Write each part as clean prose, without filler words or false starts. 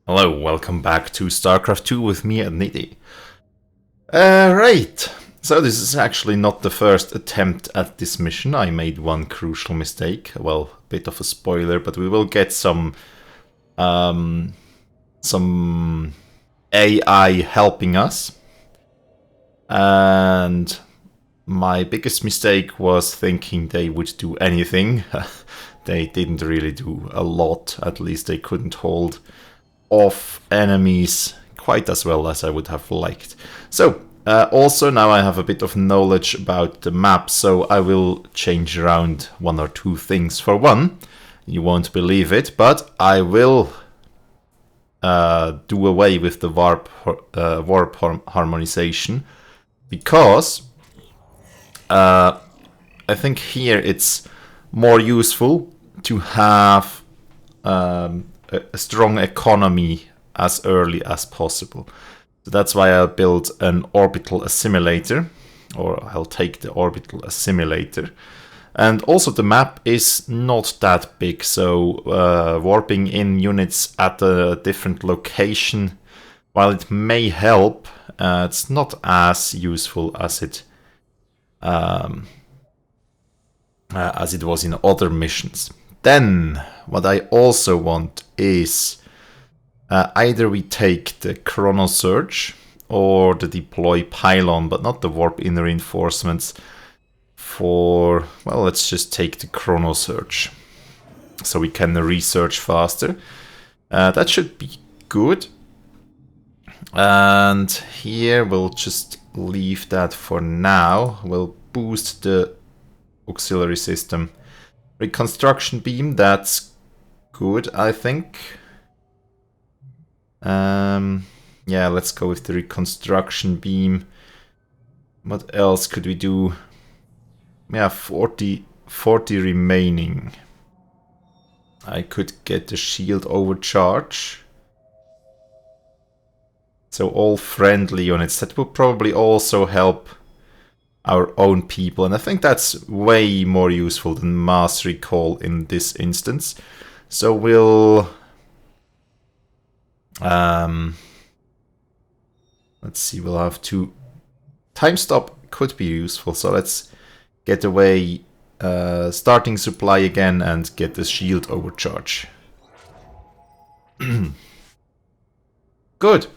Hello, welcome back to StarCraft II with me and Nidhi. Right, so this is actually not the first attempt at this mission. I made one crucial mistake. Well, a bit of a spoiler, but we will get some AI helping us. And my biggest mistake was thinking they would do anything. They didn't really do a lot. At least they couldn't hold off enemies quite as well as I would have liked. So, also now I have a bit of knowledge about the map, so I will change around one or two things. For one, you won't believe it, but I will do away with the warp harmonization, because I think here it's more useful to have a strong economy as early as possible. So that's why I'll build an orbital assimilator, or I'll take the orbital assimilator. And also the map is not that big, so warping in units at a different location, while it may help, it's not as useful as it was in other missions. Then, what I also want is either we take the Chrono Surge or the Deploy Pylon, but not the Warp In reinforcements for, well, let's just take the Chrono Surge, so we can research faster. That should be good. And here we'll just leave that for now. We'll boost the auxiliary system. Reconstruction beam, that's good, I think. Yeah, let's go with the reconstruction beam. What else could we do? Yeah, 40 remaining. I could get the shield overcharge. So all friendly units. That would probably also help our own people, and I think that's way more useful than mass recall in this instance. So we'll let's see, we'll have to time stop could be useful, so let's get away starting supply again and get the shield overcharge. Good.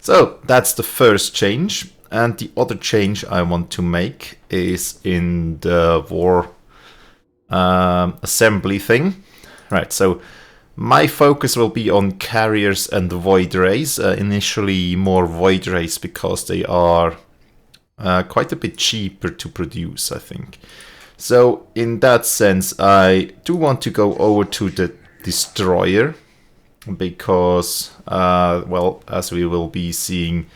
So that's the first change. And the other change I want to make is in the war assembly thing. Right, so my focus will be on carriers and void rays. Initially more void rays because they are quite a bit cheaper to produce, I think. So in that sense, I do want to go over to the destroyer because, well, as we will be seeing,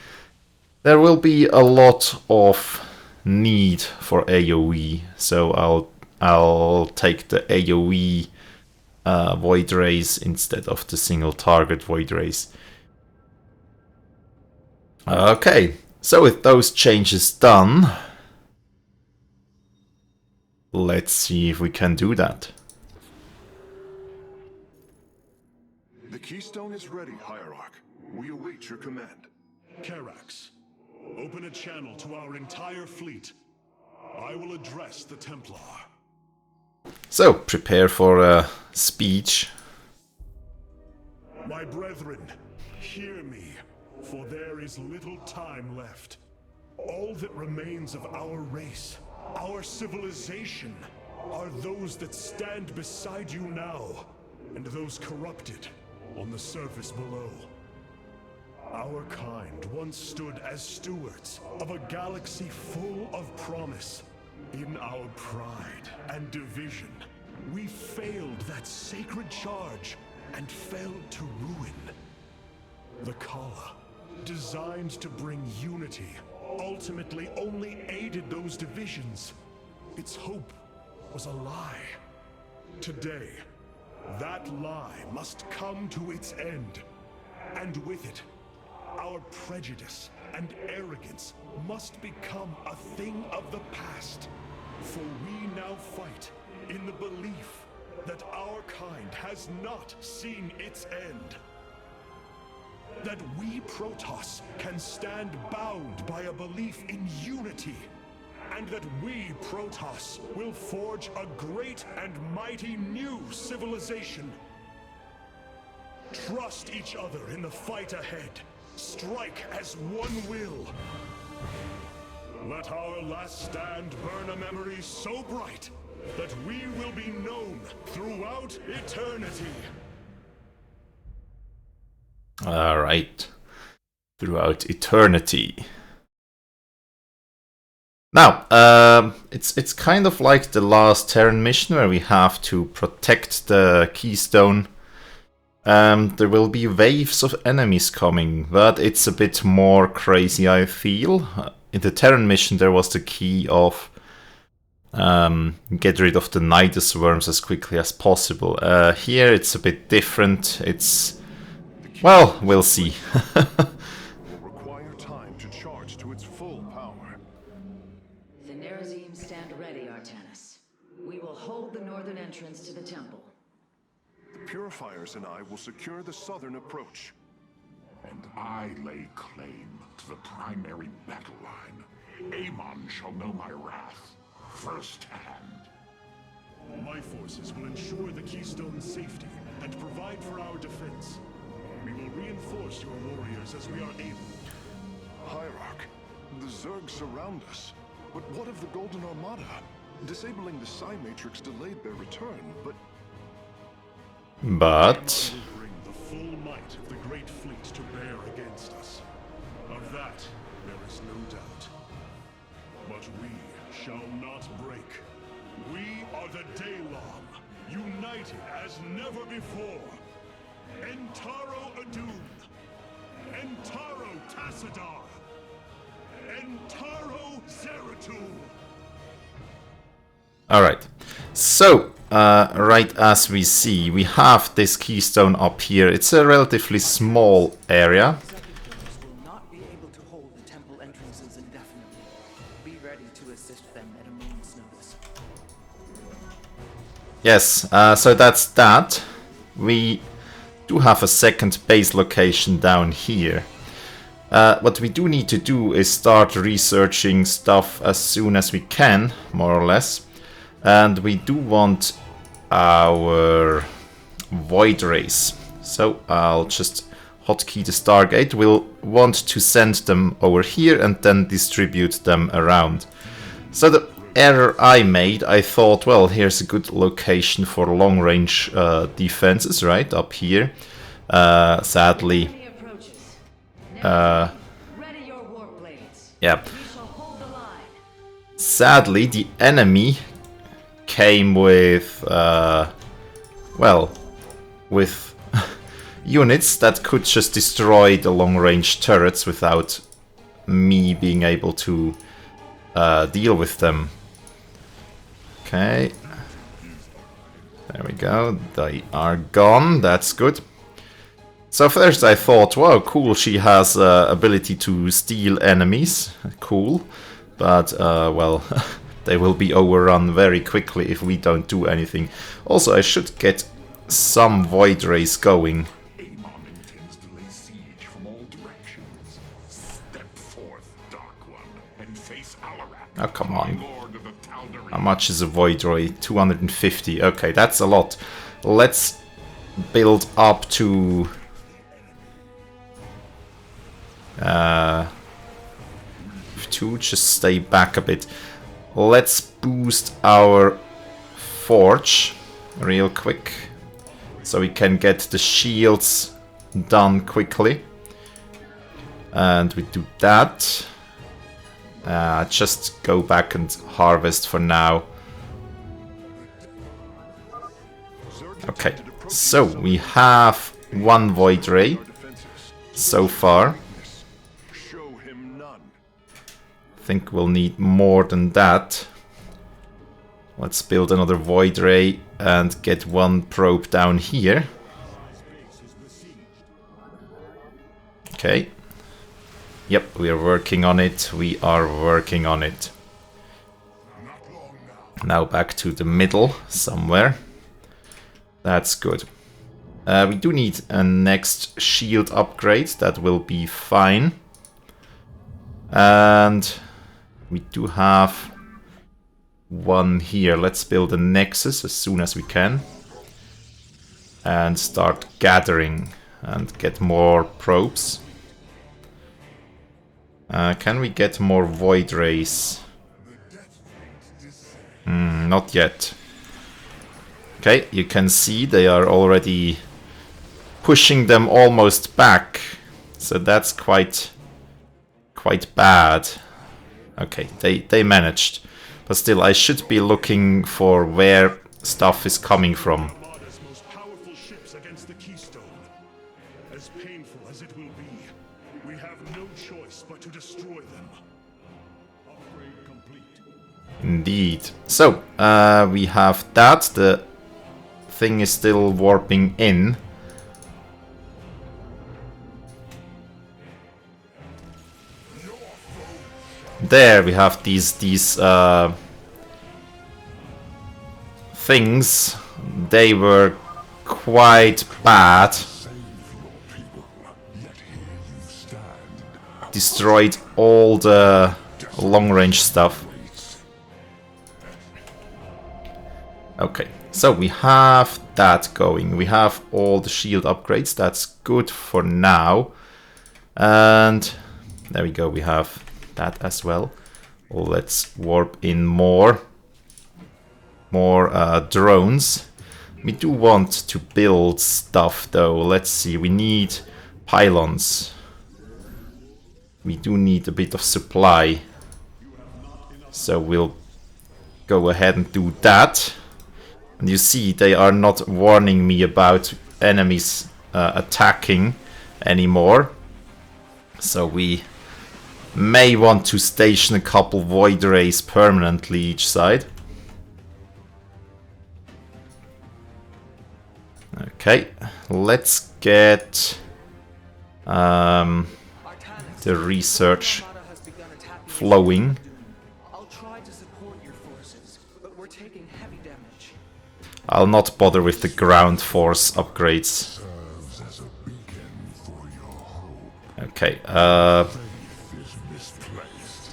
there will be a lot of need for AoE, so I'll take the AoE void rays instead of the single target void rays. Okay, so with those changes done, let's see if we can do that. The Keystone is ready, Hierarch. We await your command. Karax, open a channel to our entire fleet. I will address the Templar. So, prepare for a speech. My brethren, hear me, for there is little time left. All that remains of our race, our civilization, are those that stand beside you now, and those corrupted on the surface below. Our kind once stood as stewards of a galaxy full of promise. In our pride and division, we failed that sacred charge and failed to ruin. The Kala, designed to bring unity, ultimately only aided those divisions. Its hope was a lie. Today, that lie must come to its end, and with it, our prejudice and arrogance must become a thing of the past. For we now fight in the belief that our kind has not seen its end. That we Protoss can stand bound by a belief in unity. And that we Protoss will forge a great and mighty new civilization. Trust each other in the fight ahead. Strike as one will. Let our last stand burn a memory so bright that we will be known throughout eternity. All right. Throughout eternity. Now, it's kind of like the last Terran mission where we have to protect the keystone. There will be waves of enemies coming, but it's a bit more crazy, I feel. In the Terran mission there was the key of get rid of the Nidus worms as quickly as possible. Here it's a bit different. It's... well, we'll see. Will require time to charge to its full power. The Nerazim stand ready, Artanis. We will hold the northern entrance to the temple. The Purifiers and I will secure the southern approach. And I lay claim to the primary battle line. Amon shall know my wrath firsthand. My forces will ensure the Keystone's safety and provide for our defense. We will reinforce your warriors as we are able. Hierarch, the Zerg surround us. But what of the Golden Armada? Disabling the Psi Matrix delayed their return, but But... will bring the full might of the Great Fleet to bear against us. Of that, there is no doubt. But we shall not break. We are the Daylong, united as never before. Entaro Adun, Entaro Tassadar, Entaro Zeratul. Alright, so, right as we see, we have this keystone up here. It's a relatively small area. Executors will not be able to hold the temple entrances indefinitely. Be ready to assist them at a moment's notice. Yes, so that's that. We do have a second base location down here. What we do need to do is start researching stuff as soon as we can, more or less. And we do want our void rays. So I'll just hotkey the Stargate. We'll want to send them over here and then distribute them around. So the error I made, I thought, well, here's a good location for long-range defenses, right, up here. Sadly, Enemy approaches. Ready your warp blades. yeah. We shall hold the line. Sadly, the enemy came with, well, with units that could just destroy the long-range turrets without me being able to deal with them. Okay. There we go. They are gone. That's good. So first I thought, wow, cool, she has ability to steal enemies. Cool. But, well, they will be overrun very quickly if we don't do anything. Also, I should get some void rays going. Amon intends to lay siege from all directions. Step forth, Dark One, and face Alarak. Oh, come on. Lord of the Tal'Darim. How much is a void ray? 250. Okay, that's a lot. Let's build up to... to just stay back a bit. Let's boost our forge real quick so we can get the shields done quickly. And we do that. Just go back and harvest for now. Okay, so we have one void ray so far. show him none. I think we'll need more than that. Let's build another void ray and get one probe down here. Okay. Yep, we are working on it. We are working on it. Now back to the middle somewhere. That's good. We do need a next shield upgrade. That will be fine. And we do have one here. Let's build a nexus as soon as we can. And start gathering and get more probes. Can we get more void rays? Not yet. Okay, you can see they are already pushing them almost back. So that's quite bad. Okay, they managed. But still, I should be looking for where stuff is coming from. Armada's most powerful ships against the Keystone. As painful as it will be, we have no choice but to destroy them. Upgrade complete. Indeed. So, we have that. The thing is still warping in. There we have these things. They were quite bad. Destroyed all the long-range stuff. Okay, so we have that going. We have all the shield upgrades. That's good for now. And there we go. We have that as well. Let's warp in more drones. We do want to build stuff though. Let's see, we need pylons. We do need a bit of supply. So we'll go ahead and do that. And you see, they are not warning me about enemies attacking anymore. So we may want to station a couple void rays permanently each side. Okay, let's get the research flowing. I'll try to support your forces, but we're taking heavy damage. I'll not bother with the ground force upgrades. Okay,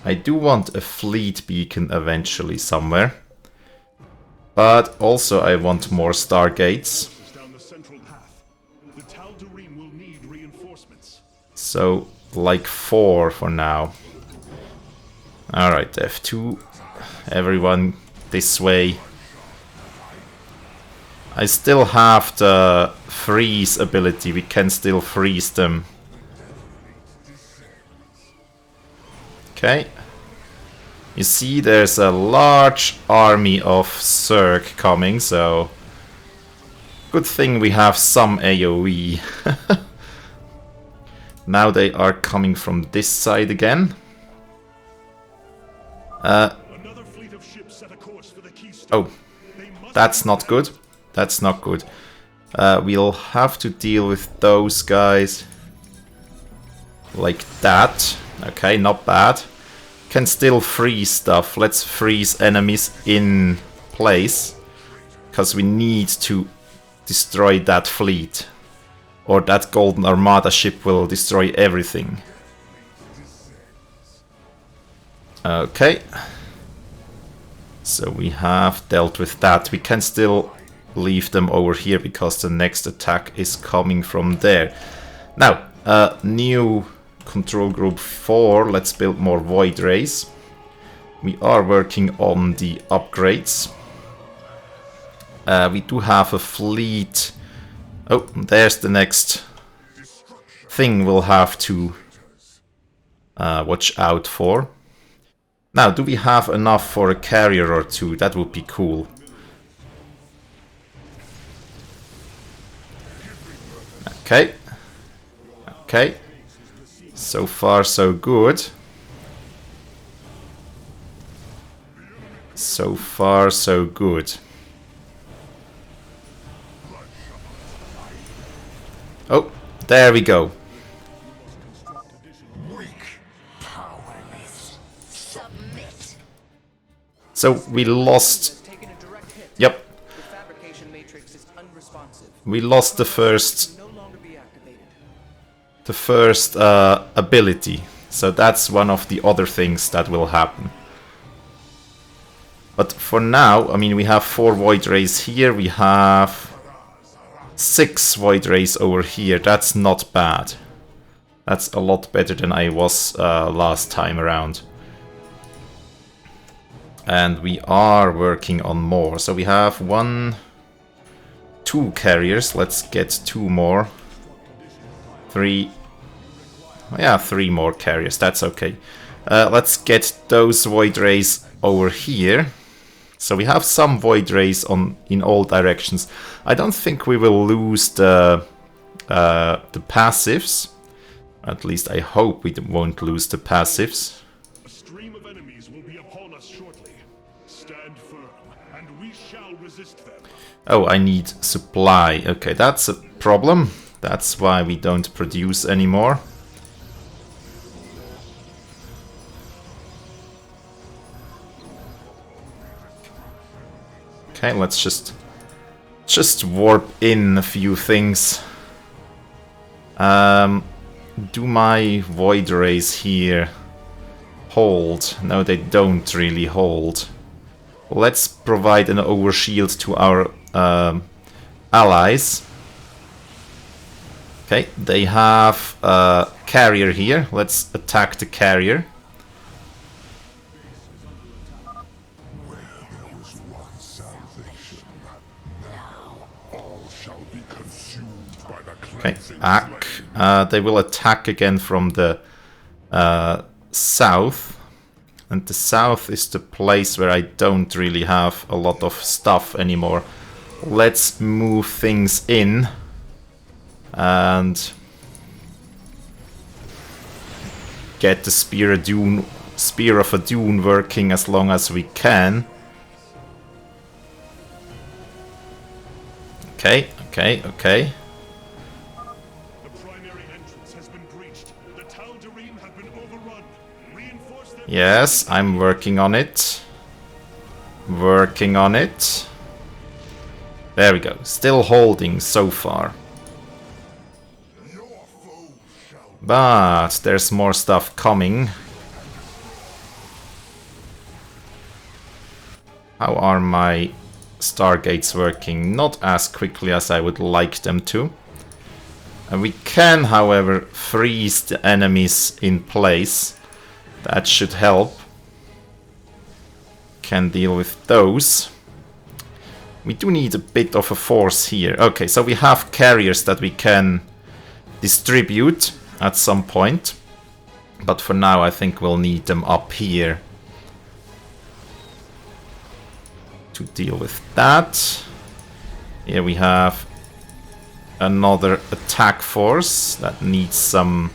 I do want a fleet beacon eventually somewhere. But also I want more stargates. Down the central path. The Tal'Darim will need reinforcements. So, like 4 for now. Alright, F2. Everyone this way. I still have the freeze ability. We can still freeze them. Okay. You see, there's a large army of Zerg coming, so good thing we have some AoE. Now they are coming from this side again. Another fleet of ships set a course for the Keystone. Oh, that's not good. That's not good. We'll have to deal with those guys like that. Okay, not bad. Can still freeze stuff. Let's freeze enemies in place, because we need to destroy that fleet, or that Golden Armada ship will destroy everything. Okay, so we have dealt with that. We can still leave them over here because the next attack is coming from there. Now, new Control Group 4, let's build more Void Rays. We are working on the upgrades. We do have a fleet. Oh, there's the next thing we'll have to watch out for. Now, do we have enough for a carrier or two? That would be cool. Okay. Okay. So far, so good. So far, so good. Oh, there we go. So we lost. Taken a direct hit. Yep. The fabrication matrix is unresponsive. we lost the first No longer be activated. ability. So that's one of the other things that will happen. But for now, I mean, we have 4 Void Rays here, we have 6 Void Rays over here. That's not bad. That's a lot better than I was last time around. And we are working on more. So we have 2 carriers. Let's get 2 more. 3. Yeah, 3 more carriers. That's okay. Let's get those Void Rays over here. So we have some Void Rays in all directions. I don't think we will lose the passives. At least I hope we won't lose the passives. A stream of enemies will be upon us shortly. Stand firm, and we shall resist them. Oh, I need supply. Okay, that's a problem. That's why we don't produce anymore. Okay, let's just warp in a few things. Do my Void Rays here hold? No, they don't really hold. Let's provide an overshield to our allies. Okay, they have a carrier here. Let's attack the carrier. Okay, they will attack again from the south. And the south is the place where I don't really have a lot of stuff anymore. Let's move things in. And get the Spear of Adun working as long as we can. Okay. Yes, I'm working on it. Working on it. There we go. Still holding so far. But there's more stuff coming. How are my Stargates working? Not as quickly as I would like them to. And we can, however, freeze the enemies in place. That should help. Can deal with those. We do need a bit of a force here. Okay, so we have carriers that we can distribute at some point. But for now I think we'll need them up here to deal with that. Here we have another attack force that needs some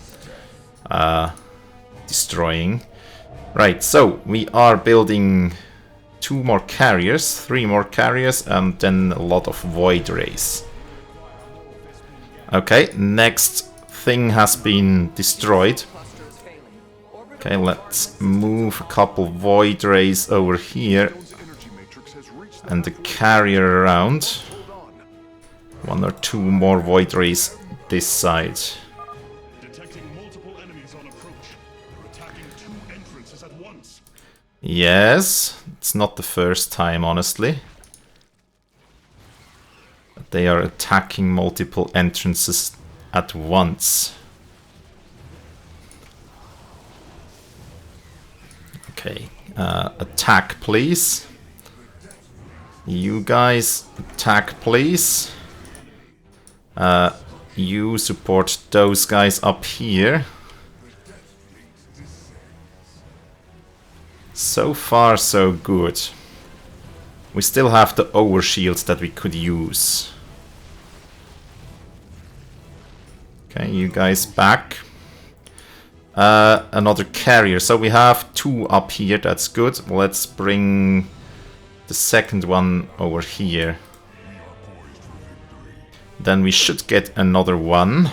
destroying. Right, so we are building 2 more carriers, 3 more carriers, and then a lot of Void Rays. Okay, next thing has been destroyed. Okay, let's move a couple Void Rays over here and the carrier around. 1 or 2 more Void Rays this side. Yes, it's not the first time, honestly. But they are attacking multiple entrances at once. Okay, attack please. You guys, attack please. You support those guys up here. So far, so good. We still have the overshields that we could use. Okay, you guys back. Another carrier. So we have 2 up here, that's good. Let's bring the second one over here. Then we should get another one.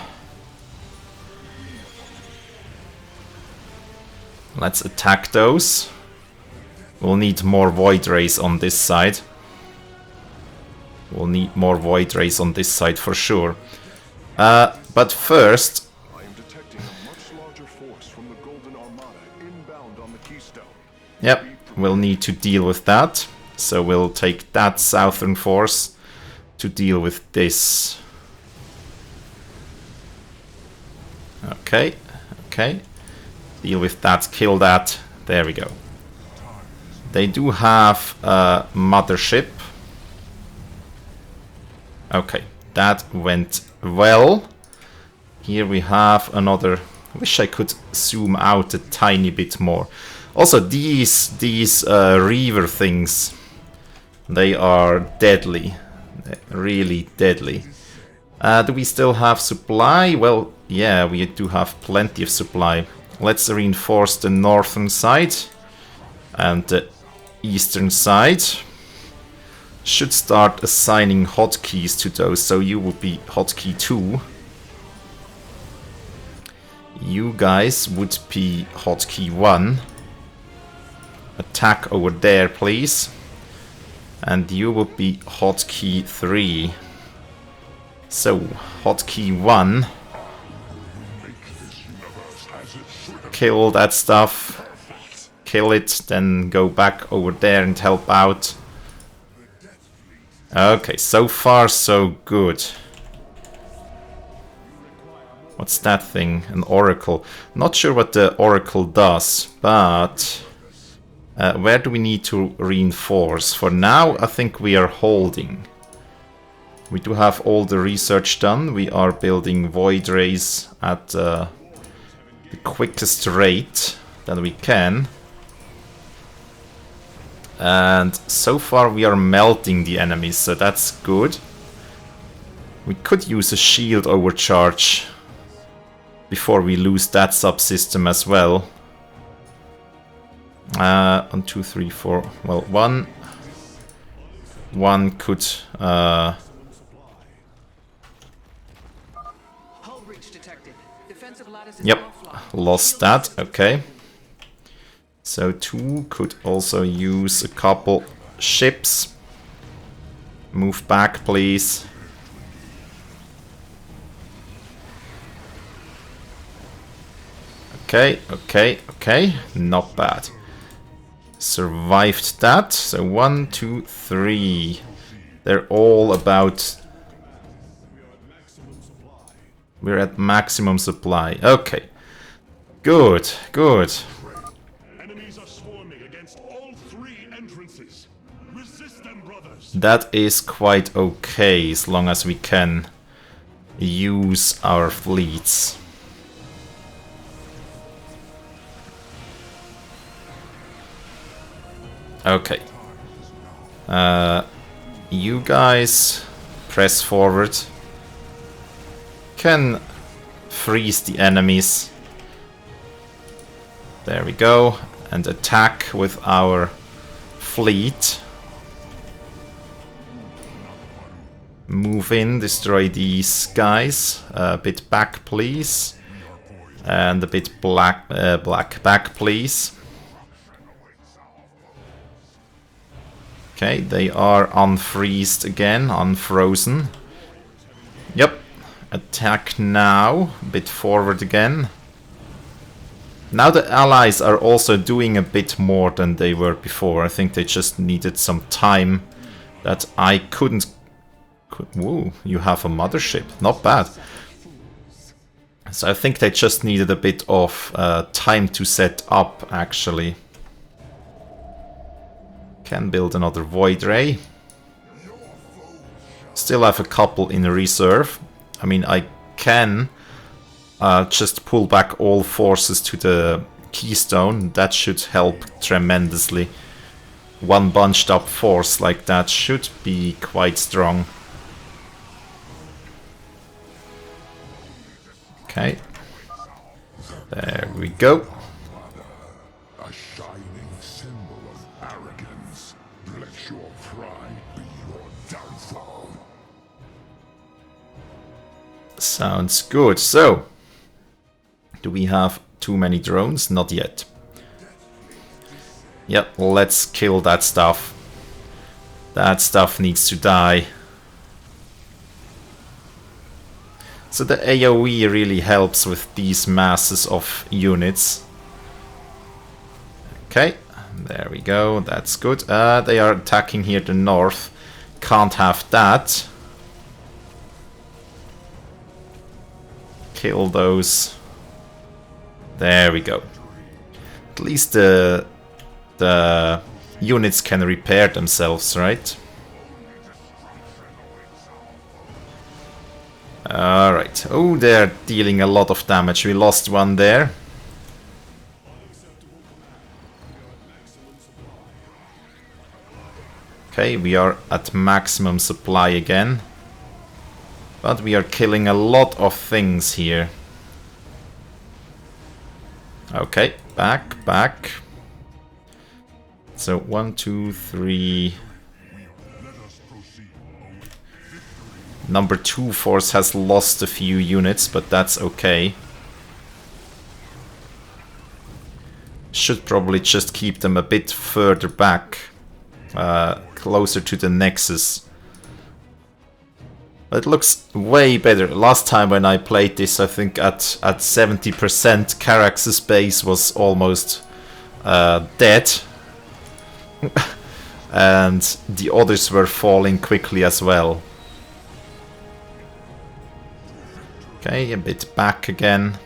Let's attack those. We'll need more Void Rays on this side. We'll need more Void Rays on this side for sure. But first... I am detecting a much larger force from the Golden Armada inbound on the Keystone. Yep, we'll need to deal with that. So we'll take that southern force to deal with this. Okay, okay. Deal with that, kill that. There we go. They do have a mothership. Okay, that went well. Here we have another... Wish I could zoom out a tiny bit more. Also, these Reaver things, they are deadly. Really deadly. Do we still have supply? Well, yeah, we do have plenty of supply. Let's reinforce the northern side and the eastern side. Should start assigning hotkeys to those, so you would be hotkey 2. You guys would be hotkey 1. Attack over there, please. And you would be hotkey 3. So, hotkey 1. Kill that stuff. Kill it, then go back over there and help out. Okay, so far so good. What's that thing? An oracle. Not sure what the oracle does, but... where do we need to reinforce? For now, I think we are holding. We do have all the research done. We are building Void Rays at the quickest rate that we can. And so far we are melting the enemies, so that's good. We could use a shield overcharge before we lose that subsystem as well. 1, 2, 3, 4. Well, one could. Hull breach detected. Defensive lattice is Yep, offline. lost that. Okay. So 2 could also use a couple ships. Move back, please. Okay, okay, okay. Not bad. Survived that. So 1, 2, 3. They're all about... We're at maximum supply. Okay. Good, good. Enemies are swarming against all 3 entrances. Resist them, brothers. That is quite okay, as long as we can use our fleets. Okay. You guys press forward. Can freeze the enemies. There we go. And attack with our fleet. Move in, destroy these guys. A bit back, please. And a bit black back, please. Okay, they are unfreezed again, unfrozen. Yep. Attack now. A bit forward again. Now the allies are also doing a bit more than they were before. I think they just needed some time that I couldn't... Woo, you have a mothership. Not bad. So I think they just needed a bit of time to set up, actually. Can build another Void Ray. Still have a couple in reserve. I mean, I can just pull back all forces to the Keystone. That should help tremendously. One bunched up force like that should be quite strong. Okay. There we go. A shining symbol of arrogance. Let your pride be your downfall. Sounds good. So, do we have too many drones? Not yet. Yep, let's kill that stuff. That stuff needs to die. So the AoE really helps with these masses of units. Okay, there we go, that's good. They are attacking here the north. Can't have that. Kill those. There we go. At least the units can repair themselves, right? Alright. Oh, they're dealing a lot of damage. We lost one there. Okay, we are at maximum supply again. But we are killing a lot of things here. Okay, back. So 1, 2, 3. Number 2 force has lost a few units, but that's okay. Should probably just keep them a bit further back, closer to the Nexus. It looks way better. Last time when I played this, I think at 70%, Carax's base was almost dead. And the others were falling quickly as well. Okay, a bit back again.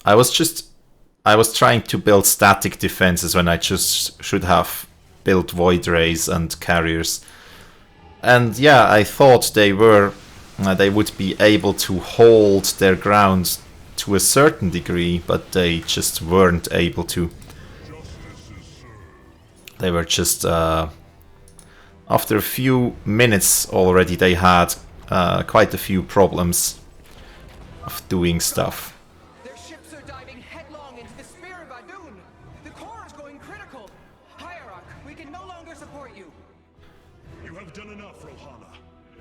I was trying to build static defenses when I just should have built void rays and carriers. And yeah, I thought they would be able to hold their ground to a certain degree, but they just weren't able to. They were just after a few minutes already they had quite a few problems of doing stuff. Their ships are diving headlong into the Spear of Adun. The core is going critical. Hierarch, we can no longer support you. You have done enough, Rohana.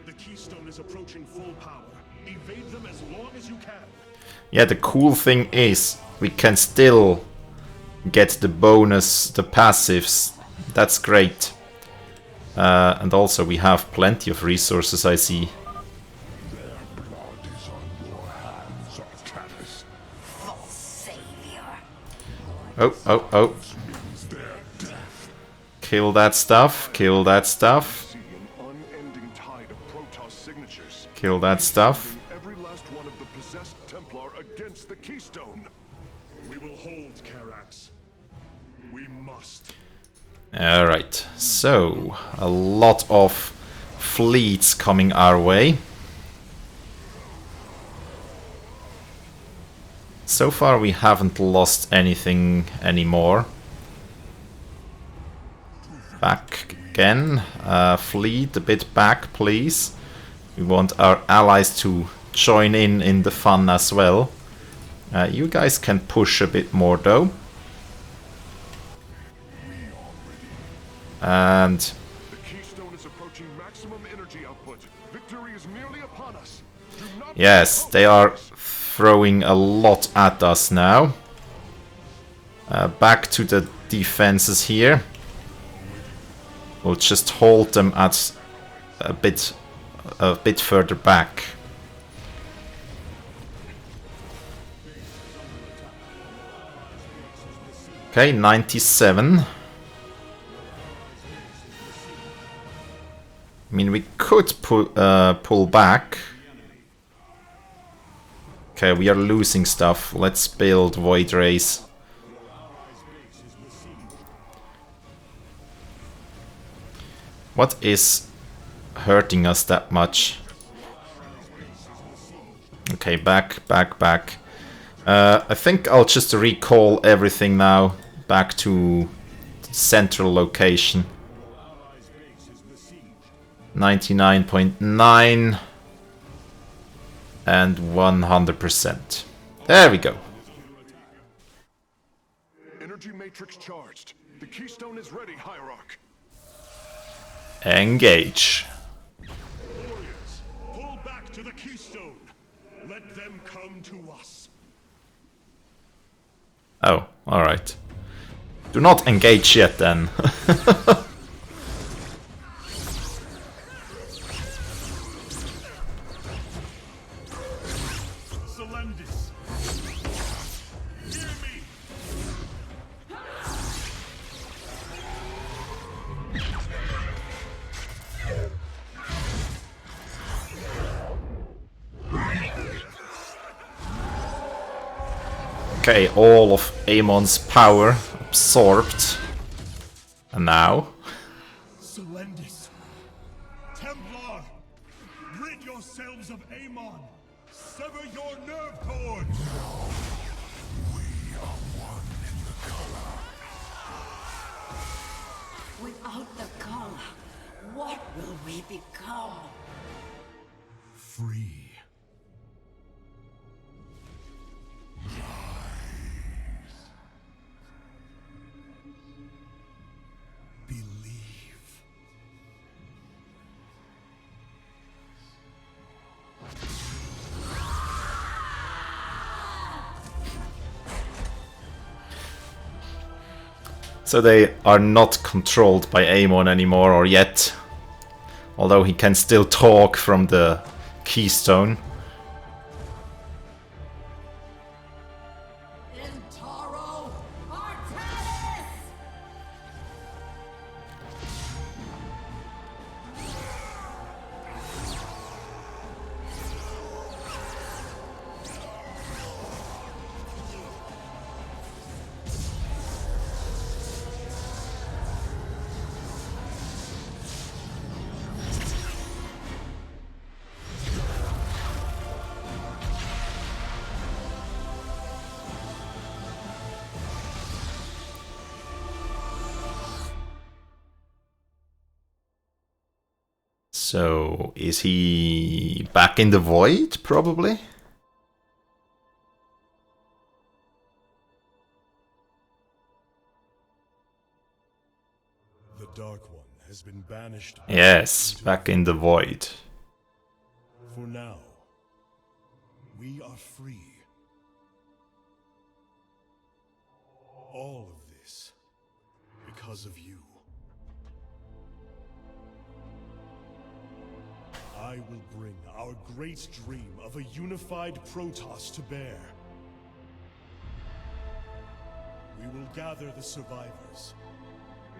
The Keystone is approaching full power. Evade them as long as you can. Yeah, the cool thing is we can still get the bonus, the passives. That's great. And also we have plenty of resources, I see. Their blood is on your hands, Artanis. False savior. Oh. Their death. Kill that stuff, kill that stuff. See an unending tide of Protoss signatures. Kill that stuff. Every last one of the possessed Templar against the Keystone. We will hold Carax. We must. Alright, so a lot of fleets coming our way. So far we haven't lost anything anymore. Back again. Fleet a bit back, please. We want our allies to join in the fun as well. You guys can push a bit more though. And The Keystone is approaching maximum energy output. Victory is nearly upon us. Do not yes, they are throwing a lot at us now. Back to the defenses here. We'll just hold them at a bit further back. Okay, 97. I mean, we could pull back. Okay, we are losing stuff. Let's build void rays. What is hurting us that much? Okay, back. I think I'll just recall everything now back to central location. 99.9 and 100%. There we go. Energy matrix charged. The Keystone is ready, Hierarch. Engage. Warriors, pull back to the Keystone. Let them come to us. Oh, alright. Do not engage yet then. Selendis, hear me! Okay, all of Amon's power absorbed. And now? Selendis, Templar, rid yourselves of Amon. Sever your nerve cords. Without the collar, what will we become? Free. Believe. So they are not controlled by Amon anymore, or yet. Although he can still talk from the keystone. Intaro Artanis! So, is he back in the void, probably? The Dark One has been banished. Yes, back in the void. For now, we are free. All of this because of you. I will bring our great dream of a unified Protoss to bear. We will gather the survivors,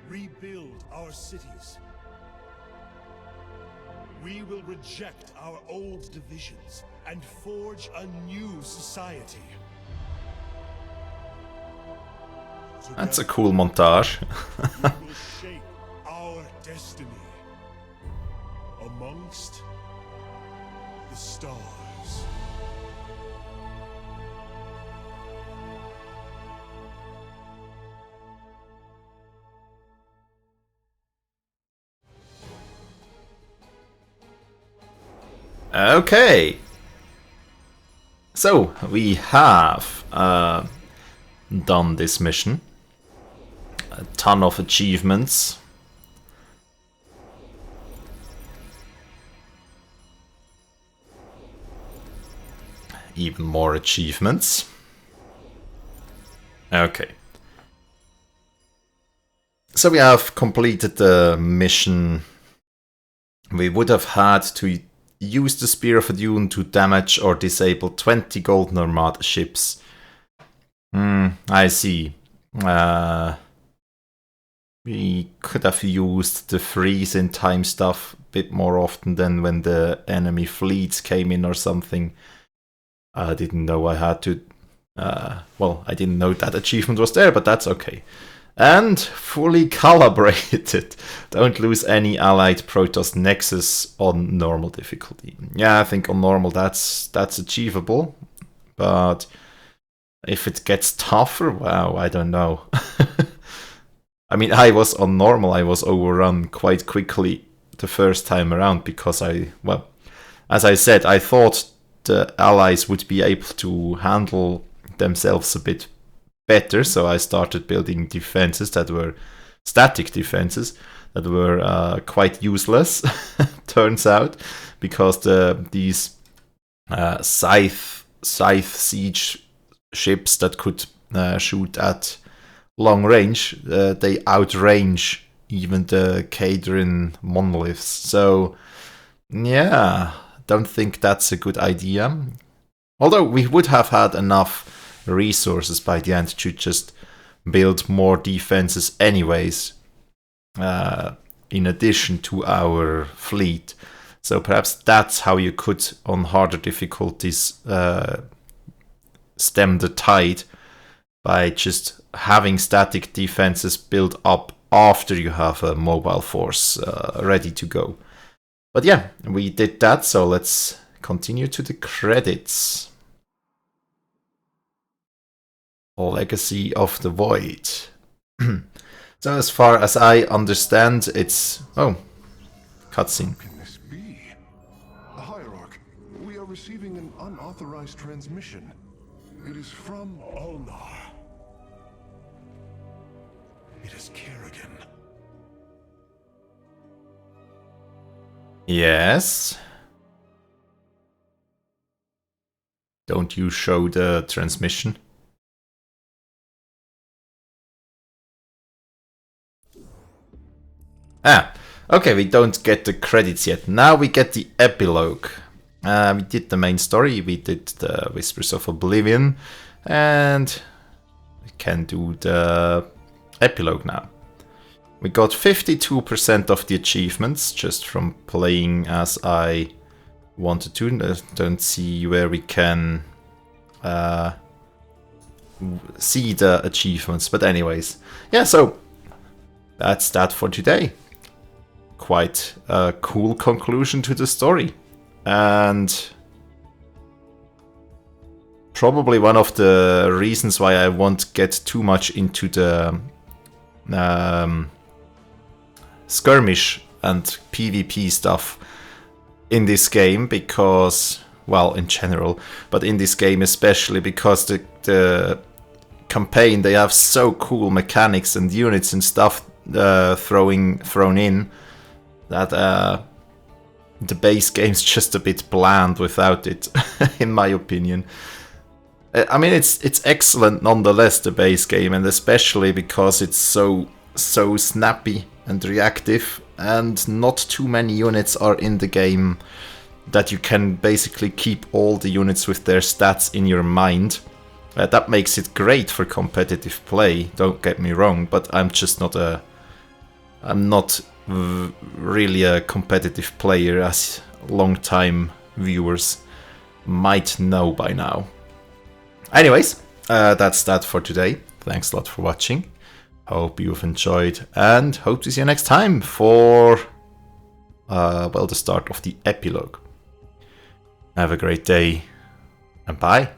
rebuild our cities. We will reject our old divisions and forge a new society. That's a cool montage. We will shape our destiny amongst the stars. Okay. So, we have done this mission. A ton of achievements. Even more achievements. Okay. So we have completed the mission. We would have had to use the Spear of Adun to damage or disable 20 Golden Armada ships. I see. We could have used the freeze in time stuff a bit more often than when the enemy fleets came in or something. I didn't know I had to... well, I didn't know that achievement was there, but that's okay. And fully calibrated. Don't lose any allied Protoss Nexus on normal difficulty. Yeah, I think on normal that's achievable. But if it gets tougher, wow, I don't know. I mean, I was on normal, I was overrun quite quickly the first time around because well, as I said, I thought the allies would be able to handle themselves a bit better, so I started building defenses that were static defenses that were quite useless, turns out, because these scythe siege ships that could shoot at long range, they outrange even the Cadrin monoliths. So, yeah, don't think that's a good idea. Although we would have had enough resources by the end to just build more defenses anyways, in addition to our fleet. So perhaps that's how you could, on harder difficulties, stem the tide, by just having static defenses built up after you have a mobile force ready to go. But yeah, we did that, so let's continue to the credits. Legacy of the Void. So as far as I understand, it's... Oh, cutscene. Can this be? Hierarch, we are receiving an unauthorized transmission. It is from Ulnar. It is Kerrigan. Yes. Don't you show the transmission? Ah, okay, we don't get the credits yet. Now we get the epilogue. We did the main story, we did the Whispers of Oblivion, and we can do the epilogue now. We got 52% of the achievements just from playing as I wanted to. Don't see where we can see the achievements, but anyways. Yeah, so that's that for today. Quite a cool conclusion to the story. And probably one of the reasons why I won't get too much into the skirmish and PvP stuff in this game, because, well, in general, but in this game especially, because the campaign, they have so cool mechanics and units and stuff thrown in, that the base game's just a bit bland without it, in my opinion. I mean, it's excellent nonetheless, the base game, and especially because it's so snappy and reactive, and not too many units are in the game that you can basically keep all the units with their stats in your mind. That makes it great for competitive play, don't get me wrong, but I'm just not really a competitive player, as long-time viewers might know by now. Anyways, that's that for today. Thanks a lot for watching. Hope you've enjoyed, and hope to see you next time for well, the start of the epilogue. Have a great day, and bye.